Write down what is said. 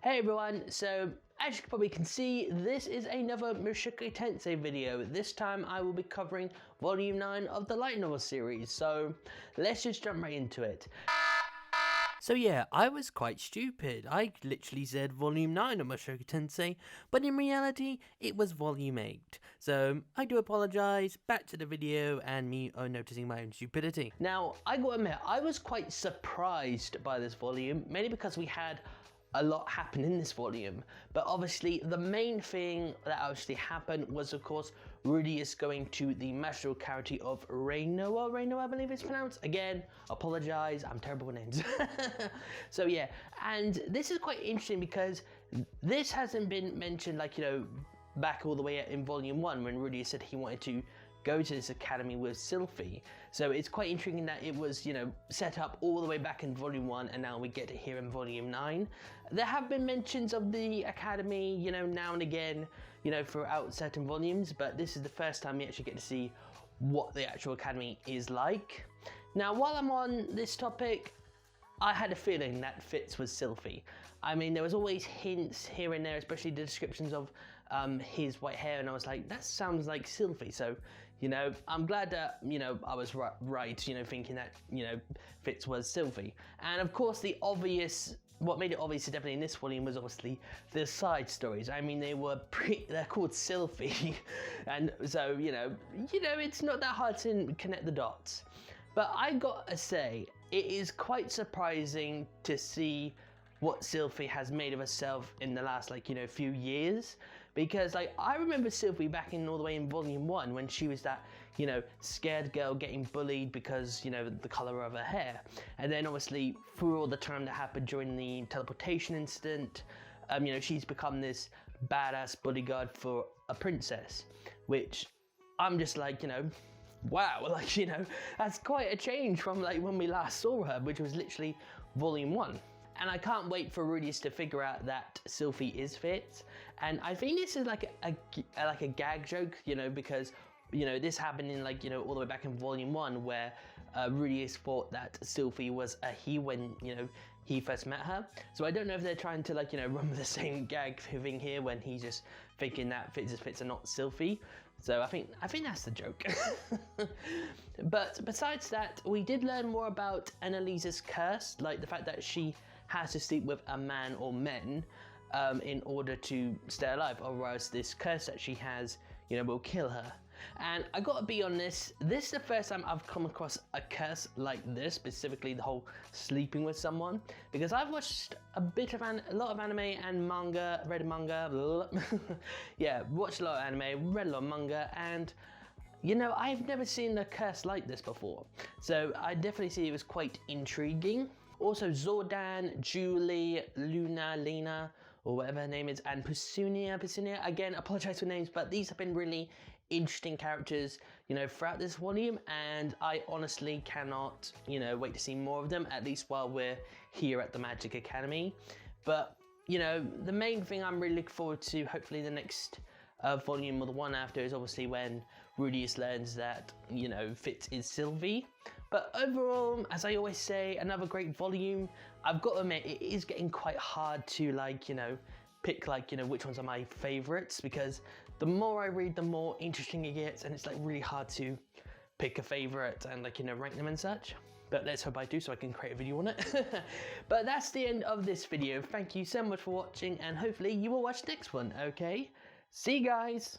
Hey everyone, so as you probably can see, this is another Mushoku Tensei video. This time I will be covering volume 9 of the light novel series, so let's just jump right into it. So yeah, I was quite stupid. I literally said volume 9 of Mushoku Tensei, but in reality, it was volume 8. So I do apologise, back to the video and me noticing my own stupidity. Now, I gotta admit, I was quite surprised by this volume, mainly because we had a lot happened in this volume, but obviously the main thing that actually happened was, of course, Rudeus going to the magical character of Reinoa, I believe it's pronounced. Again, apologize, I'm terrible with names. So yeah, and this is quite interesting because this hasn't been mentioned, like, you know, back all the way in volume 1 when Rudeus said he wanted to go to this academy with Sylphie. So it's quite intriguing that it was, you know, set up all the way back in volume 1 and now we get to hear in volume 9. There have been mentions of the academy, you know, now and again, you know, throughout certain volumes, but this is the first time we actually get to see what the actual academy is like. Now, while I'm on this topic, I had a feeling that Fitz was Sylphie. I mean, there was always hints here and there, especially the descriptions of his white hair, and I was like, that sounds like Sylphie. So, you know, I'm glad that, you know, I was right, you know, thinking that, you know, Fitz was Sylphie. And of course, what made it obvious definitely in this volume was obviously the side stories. I mean, they're called Sylphie, and so, you know, it's not that hard to connect the dots. But I gotta say, it is quite surprising to see what Sylphie has made of herself in the last, like, you know, few years. Because, like, I remember Sylphie back in all the way in volume 1 when she was that, you know, scared girl getting bullied because, you know, the colour of her hair. And then obviously through all the time that happened during the teleportation incident, you know, she's become this badass bodyguard for a princess, which I'm just like, you know, wow, like, you know, that's quite a change from, like, when we last saw her, which was literally volume 1. And I can't wait for Rudeus to figure out that Sylphie is Fitz. And I think this is like a gag joke, you know, because, you know, this happened in, like, you know, all the way back in volume 1 where Rudeus thought that Sylphie was a he when, you know, he first met her. So I don't know if they're trying to, like, you know, run with the same gag thing here when he's just thinking that Fitz is Fitz and not Sylphie. So I think that's the joke. But besides that, we did learn more about Annalise's curse, like the fact that she has to sleep with a man or men in order to stay alive, or else this curse that she has, you know, will kill her. And I gotta be honest, this is the first time I've come across a curse like this, specifically the whole sleeping with someone, because I've watched a lot of anime and manga, read manga, yeah, watched a lot of anime, read a lot of manga, and, you know, I've never seen a curse like this before. So I definitely see it was quite intriguing. Also, Zordan, Julie, Lena, or whatever her name is, and Petunia, again, apologise for names, but these have been really interesting characters, you know, throughout this volume, and I honestly cannot, you know, wait to see more of them, at least while we're here at the Magic Academy. But, you know, the main thing I'm really looking forward to, hopefully the next volume or the one after, is obviously when Rudeus learns that, you know, Fitz is Sylphie. But overall, as I always say, another great volume. I've got to admit, it is getting quite hard to, like, you know, pick, like, you know, which ones are my favourites, because the more I read, the more interesting it gets, and it's, like, really hard to pick a favourite and, like, you know, rank them and such. But let's hope I do, so I can create a video on it. But that's the end of this video. Thank you so much for watching, and hopefully you will watch the next one, okay? See you guys!